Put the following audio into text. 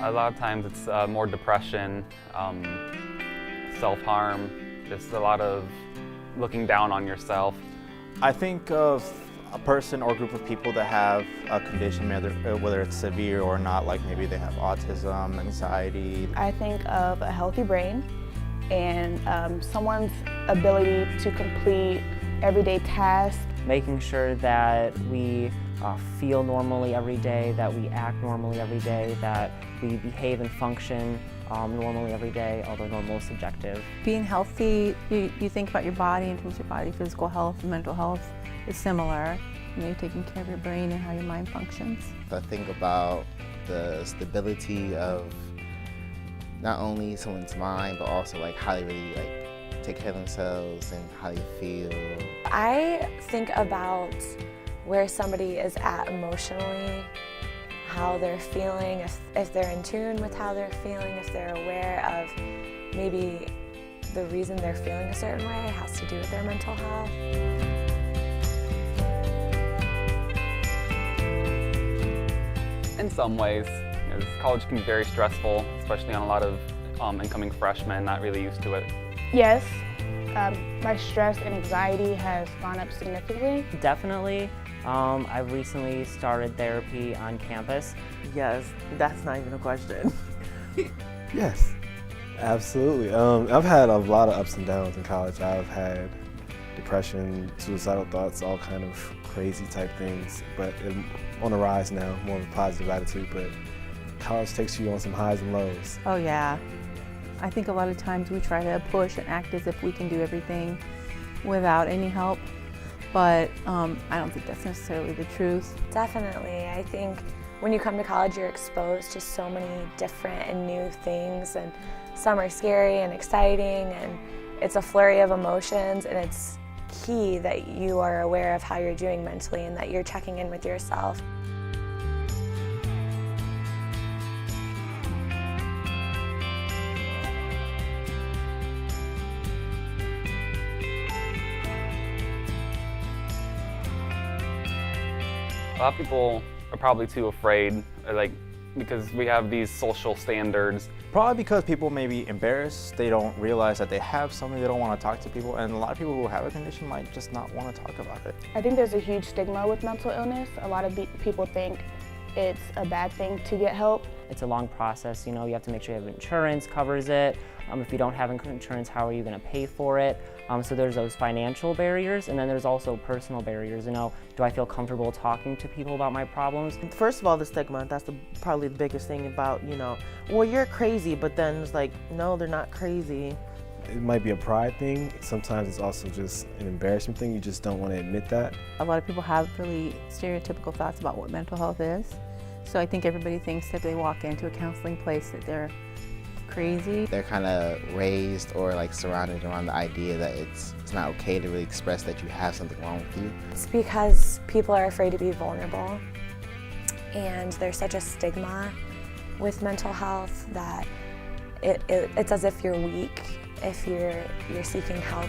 A lot of times it's more depression, self-harm, just a lot of looking down on yourself. I think of a person or group of people that have a condition, whether it's severe or not, like maybe they have autism, anxiety. I think of a healthy brain and someone's ability to complete everyday tasks. Making sure that we feel normally every day, that we act normally every day, that we behave and function normally every day, although normal is subjective. Being healthy, you think about your body in terms of your body, physical health, mental health is similar. You're taking care of your brain and how your mind functions. I think about the stability of not only someone's mind, but also like how they really take care of themselves and how they feel. I think about where somebody is at emotionally, how they're feeling, if they're in tune with how they're feeling, if they're aware of maybe the reason they're feeling a certain way has to do with their mental health. In some ways, college can be very stressful, especially on a lot of incoming freshmen not really used to it. Yes, my stress and anxiety has gone up significantly. Definitely. I've recently started therapy on campus. Yes, that's not even a question. Yes, absolutely. I've had a lot of ups and downs in college. I've had depression, suicidal thoughts, all kind of crazy type things, but on the rise now, more of a positive attitude, but college takes you on some highs and lows. Oh yeah. I think a lot of times we try to push and act as if we can do everything without any help, but I don't think that's necessarily the truth. Definitely. I think when you come to college, you're exposed to so many different and new things, and some are scary and exciting, and it's a flurry of emotions, and it's key that you are aware of how you're doing mentally and that you're checking in with yourself. A lot of people are probably too afraid, because we have these social standards. Probably because people may be embarrassed, they don't realize that they have something, they don't want to talk to people, and a lot of people who have a condition might just not want to talk about it. I think there's a huge stigma with mental illness. A lot of people think it's a bad thing to get help. It's a long process, you have to make sure you have insurance covers it. If you don't have insurance, how are you going to pay for it? So there's those financial barriers, and then there's also personal barriers. Do I feel comfortable talking to people about my problems? First of all, the stigma, that's probably the biggest thing about, well, you're crazy, but then it's like, no, they're not crazy. It might be a pride thing. Sometimes it's also just an embarrassment thing. You just don't want to admit that. A lot of people have really stereotypical thoughts about what mental health is. So I think everybody thinks that they walk into a counseling place that they're crazy. They're kind of raised or surrounded around the idea that it's not okay to really express that you have something wrong with you. It's because people are afraid to be vulnerable, and there's such a stigma with mental health that it's as if you're weak if you're seeking help.